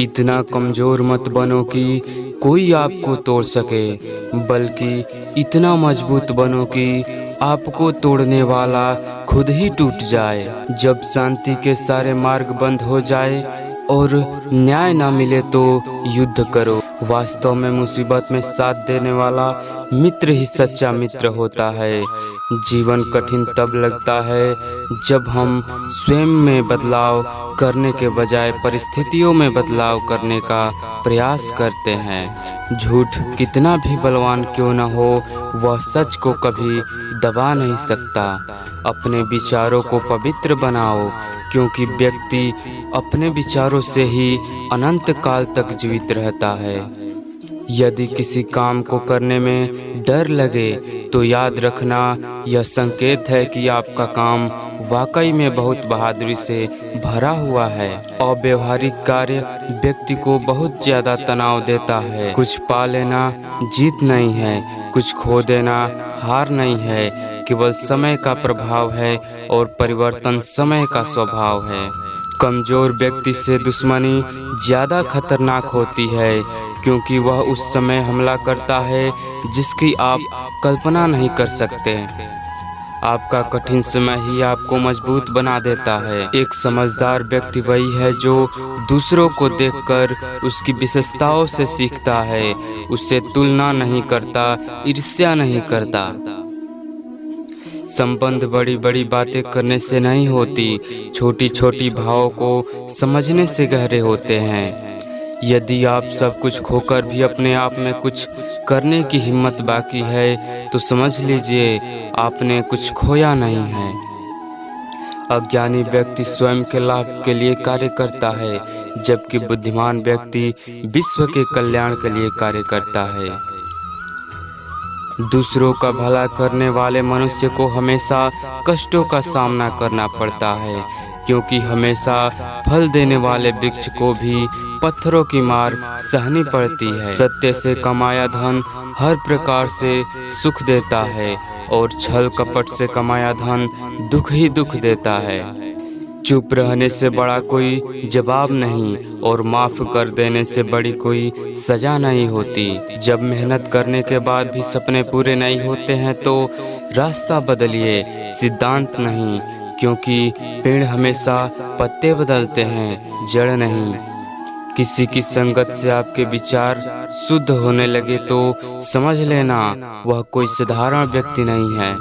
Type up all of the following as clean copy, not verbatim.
इतना कमजोर मत बनो कि कोई आपको तोड़ सके, बल्कि इतना मजबूत बनो कि आपको तोड़ने वाला खुद ही टूट जाए। जब शांति के सारे मार्ग बंद हो जाए और न्याय ना मिले तो युद्ध करो। वास्तव में मुसीबत में साथ देने वाला मित्र ही सच्चा मित्र होता है। जीवन कठिन तब लगता है जब हम स्वयं में बदलाव करने के बजाय परिस्थितियों में बदलाव करने का प्रयास करते हैं। झूठ कितना भी बलवान क्यों न हो, वह सच को कभी दबा नहीं सकता। अपने विचारों को पवित्र बनाओ, क्योंकि व्यक्ति अपने विचारों से ही अनंत काल तक जीवित रहता है। यदि किसी काम को करने में डर लगे तो याद रखना, यह संकेत है कि आपका काम वाकई में बहुत बहादुरी से भरा हुआ है। अव्यावहारिक कार्य व्यक्ति को बहुत ज्यादा तनाव देता है। कुछ पा लेना जीत नहीं है, कुछ खो देना हार नहीं है, केवल समय का प्रभाव है और परिवर्तन समय का स्वभाव है। कमजोर व्यक्ति से दुश्मनी ज्यादा खतरनाक होती है, क्योंकि वह उस समय हमला करता है जिसकी आप कल्पना नहीं कर सकते। आपका कठिन समय ही आपको मजबूत बना देता है। एक समझदार व्यक्ति वही है जो दूसरों को देखकर उसकी विशेषताओं से सीखता है, उससे तुलना नहीं करता, ईर्ष्या नहीं करता। संबंध बड़ी बड़ी बातें करने से नहीं होती, छोटी छोटी भावों को समझने से गहरे होते हैं। यदि आप सब कुछ खोकर भी अपने आप में कुछ करने की हिम्मत बाकी है तो समझ लीजिए आपने कुछ खोया नहीं है। अज्ञानी व्यक्ति स्वयं के लाभ के लिए कार्य करता है, जबकि बुद्धिमान व्यक्ति विश्व के कल्याण के लिए कार्य करता है। दूसरों का भला करने वाले मनुष्य को हमेशा कष्टों का सामना करना पड़ता है, क्योंकि हमेशा फल देने वाले वृक्ष को भी पत्थरों की मार सहनी पड़ती है। सत्य से कमाया धन हर प्रकार से सुख देता है और छल कपट से कमाया धन दुख ही दुख देता है। चुप रहने से बड़ा कोई जवाब नहीं और माफ कर देने से बड़ी कोई सजा नहीं होती। जब मेहनत करने के बाद भी सपने पूरे नहीं होते हैं तो रास्ता बदलिए, सिद्धांत नहीं, क्योंकि पेड़ हमेशा पत्ते बदलते हैं, जड़ नहीं। किसी की संगत से आपके विचार शुद्ध होने लगे तो समझ लेना वह कोई साधारण व्यक्ति नहीं है।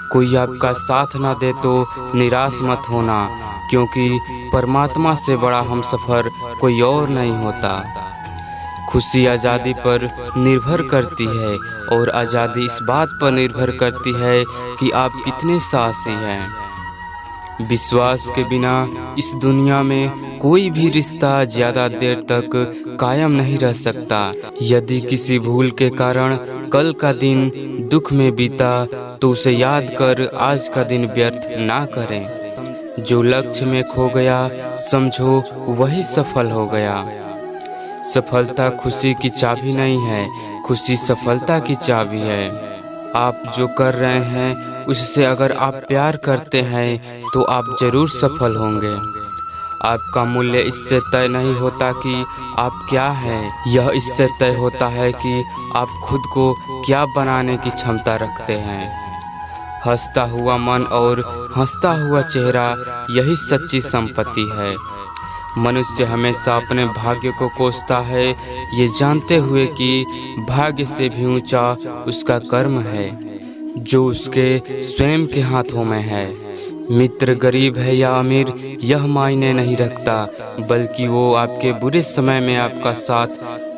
कोई आपका साथ ना दे तो निराश मत होना, क्योंकि परमात्मा से बड़ा हमसफर कोई और नहीं होता। खुशी आज़ादी पर निर्भर करती है और आज़ादी इस बात पर निर्भर करती है कि आप कितने साहसी हैं। विश्वास के बिना इस दुनिया में कोई भी रिश्ता ज्यादा देर तक कायम नहीं रह सकता। यदि किसी भूल के कारण कल का दिन दुख में बीता तो उसे याद कर आज का दिन व्यर्थ ना करें। जो लक्ष्य में खो गया समझो वही सफल हो गया। सफलता खुशी की चाबी नहीं है, खुशी सफलता की चाबी है। आप जो कर रहे हैं उससे अगर आप प्यार करते हैं तो आप जरूर सफल होंगे। आपका मूल्य इससे तय नहीं होता कि आप क्या हैं, यह इससे तय होता है कि आप खुद को क्या बनाने की क्षमता रखते हैं। हंसता हुआ मन और हंसता हुआ चेहरा यही सच्ची संपत्ति है। मनुष्य हमेशा अपने भाग्य को कोसता है, ये जानते हुए कि भाग्य से भी ऊंचा उसका कर्म है जो उसके स्वयं के हाथों में है। मित्र गरीब है या अमीर यह मायने नहीं रखता, बल्कि वो आपके बुरे समय में आपका साथ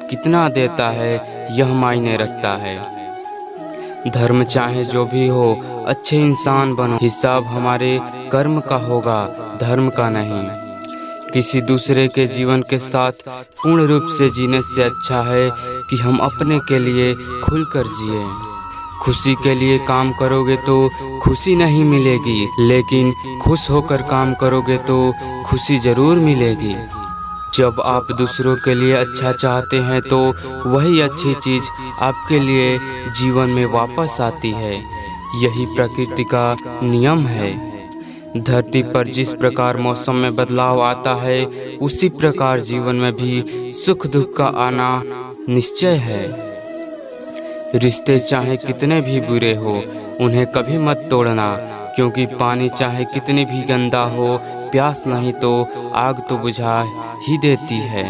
कितना देता है यह मायने रखता है। धर्म चाहे जो भी हो, अच्छे इंसान बनो। हिसाब हमारे कर्म का होगा, धर्म का नहीं। किसी दूसरे के जीवन के साथ पूर्ण रूप से जीने से अच्छा है कि हम अपने के लिए खुलकर जिए। खुशी के लिए काम करोगे तो खुशी नहीं मिलेगी, लेकिन खुश होकर काम करोगे तो खुशी जरूर मिलेगी। जब आप दूसरों के लिए अच्छा चाहते हैं तो वही अच्छी चीज़ आपके लिए जीवन में वापस आती है। यही प्रकृति का नियम है। धरती पर जिस प्रकार मौसम में बदलाव आता है, उसी प्रकार जीवन में भी सुख दुख का आना निश्चय है। रिश्ते चाहे कितने भी बुरे हो, उन्हें कभी मत तोड़ना, क्योंकि पानी चाहे कितनी भी गंदा हो, प्यास नहीं तो आग तो बुझा ही देती है।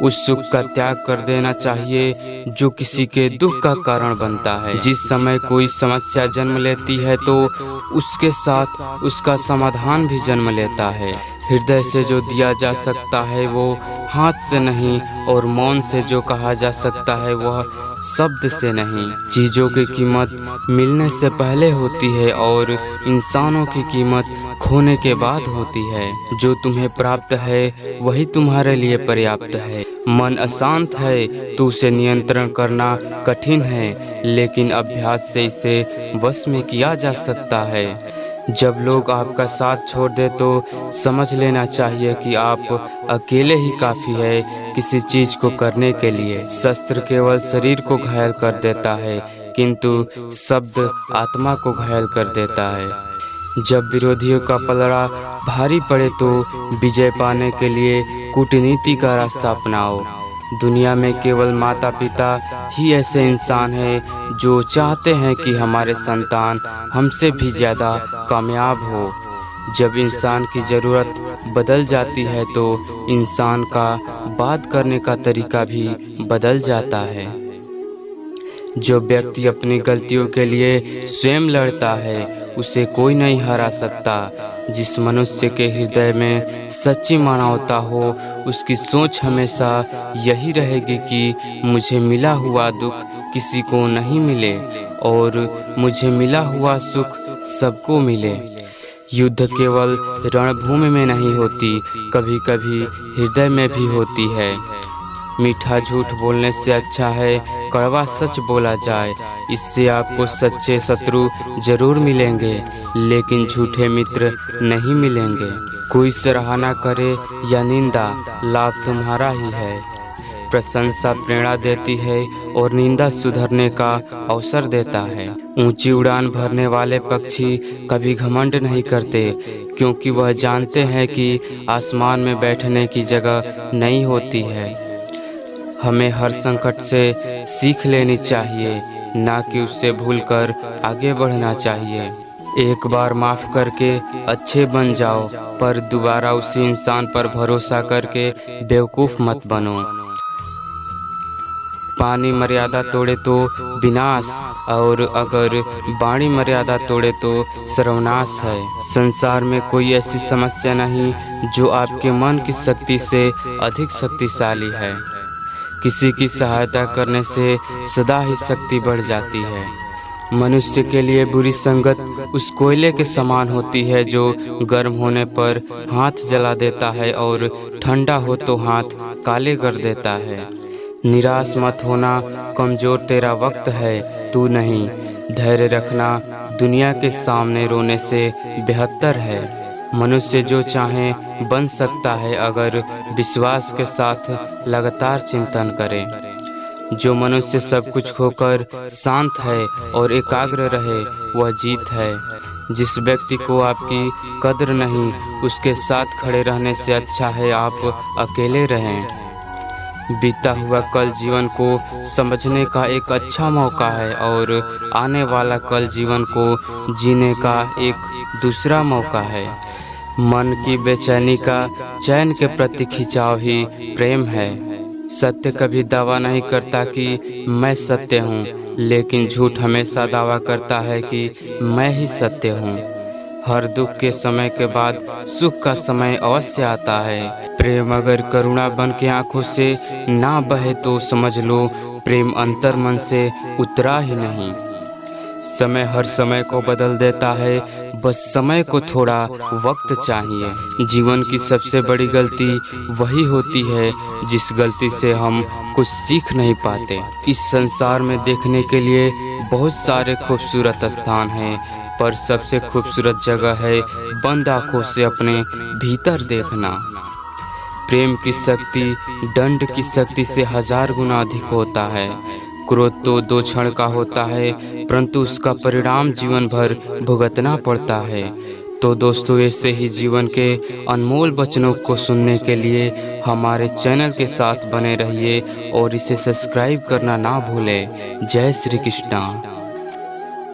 उस सुख का त्याग कर देना चाहिए जो किसी के दुख का कारण बनता है। जिस समय कोई समस्या जन्म लेती है तो उसके साथ उसका समाधान भी जन्म लेता है। हृदय से जो दिया जा सकता है वो हाथ से नहीं, और मौन से जो कहा जा सकता है वह शब्द से नहीं। चीज़ों की कीमत मिलने से पहले होती है और इंसानों की कीमत खोने के बाद होती है। जो तुम्हें प्राप्त है वही तुम्हारे लिए पर्याप्त है। मन अशांत है तो उसे नियंत्रण करना कठिन है, लेकिन अभ्यास से इसे वश में किया जा सकता है। जब लोग आपका साथ छोड़ दे तो समझ लेना चाहिए कि आप अकेले ही काफ़ी है किसी चीज़ को करने के लिए। शस्त्र केवल शरीर को घायल कर देता है, किंतु शब्द आत्मा को घायल कर देता है। जब विरोधियों का पलड़ा भारी पड़े तो विजय पाने के लिए कूटनीति का रास्ता अपनाओ। दुनिया में केवल माता पिता ही ऐसे इंसान हैं जो चाहते हैं कि हमारे संतान हमसे भी ज़्यादा कामयाब हो। जब इंसान की ज़रूरत बदल जाती है तो इंसान का बात करने का तरीका भी बदल जाता है। जो व्यक्ति अपनी गलतियों के लिए स्वयं लड़ता है उसे कोई नहीं हरा सकता। जिस मनुष्य के हृदय में सच्ची मानवता हो उसकी सोच हमेशा यही रहेगी कि मुझे मिला हुआ दुख किसी को नहीं मिले और मुझे मिला हुआ सुख सबको मिले। युद्ध केवल रणभूमि में नहीं होती, कभी कभी हृदय में भी होती है। मीठा झूठ बोलने से अच्छा है कड़वा सच बोला जाए। इससे आपको सच्चे शत्रु जरूर मिलेंगे, लेकिन झूठे मित्र नहीं मिलेंगे। कोई सराहना करे या निंदा, लाभ तुम्हारा ही है। प्रशंसा प्रेरणा देती है और निंदा सुधरने का अवसर देता है। ऊंची उड़ान भरने वाले पक्षी कभी घमंड नहीं करते, क्योंकि वह जानते हैं कि आसमान में बैठने की जगह नहीं होती है। हमें हर संकट से सीख लेनी चाहिए, ना कि उससे भूलकर आगे बढ़ना चाहिए। एक बार माफ़ करके अच्छे बन जाओ, पर दोबारा उसी इंसान पर भरोसा करके बेवकूफ़ मत बनो। पानी मर्यादा तोड़े तो विनाश, और अगर वाणी मर्यादा तोड़े तो सर्वनाश है। संसार में कोई ऐसी समस्या नहीं जो आपके मन की शक्ति से अधिक शक्तिशाली है। किसी की सहायता करने से सदा ही शक्ति बढ़ जाती है। मनुष्य के लिए बुरी संगत उस कोयले के समान होती है जो गर्म होने पर हाथ जला देता है और ठंडा हो तो हाथ काले कर देता है। निराश मत होना, कमज़ोर तेरा वक्त है, तू नहीं। धैर्य रखना दुनिया के सामने रोने से बेहतर है। मनुष्य जो चाहे बन सकता है अगर विश्वास के साथ लगातार चिंतन करे। जो मनुष्य सब कुछ खोकर शांत है और एकाग्र रहे वह जीत है। जिस व्यक्ति को आपकी कद्र नहीं, उसके साथ खड़े रहने से अच्छा है आप अकेले रहें। बीता हुआ कल जीवन को समझने का एक अच्छा मौका है और आने वाला कल जीवन को जीने का एक दूसरा मौका है। मन की बेचैनी का चैन के प्रति खिंचाव ही प्रेम है। सत्य कभी दावा नहीं करता कि मैं सत्य हूँ, लेकिन झूठ हमेशा दावा करता है कि मैं ही सत्य हूँ। हर दुख के समय के बाद सुख का समय अवश्य आता है। प्रेम अगर करुणा बन के आँखों से ना बहे तो समझ लो प्रेम अंतर मन से उतरा ही नहीं। समय हर समय को बदल देता है, बस समय को थोड़ा वक्त चाहिए। जीवन की सबसे बड़ी गलती वही होती है जिस गलती से हम कुछ सीख नहीं पाते। इस संसार में देखने के लिए बहुत सारे खूबसूरत स्थान हैं, पर सबसे खूबसूरत जगह है बंद आँखों से अपने भीतर देखना। प्रेम की शक्ति दंड की शक्ति से 1000 गुना अधिक होता है। क्रोध तो 2 क्षण का होता है, परंतु उसका परिणाम जीवन भर भुगतना पड़ता है। तो दोस्तों, ऐसे ही जीवन के अनमोल वचनों को सुनने के लिए हमारे चैनल के साथ बने रहिए और इसे सब्सक्राइब करना ना भूलें। जय श्री कृष्णा।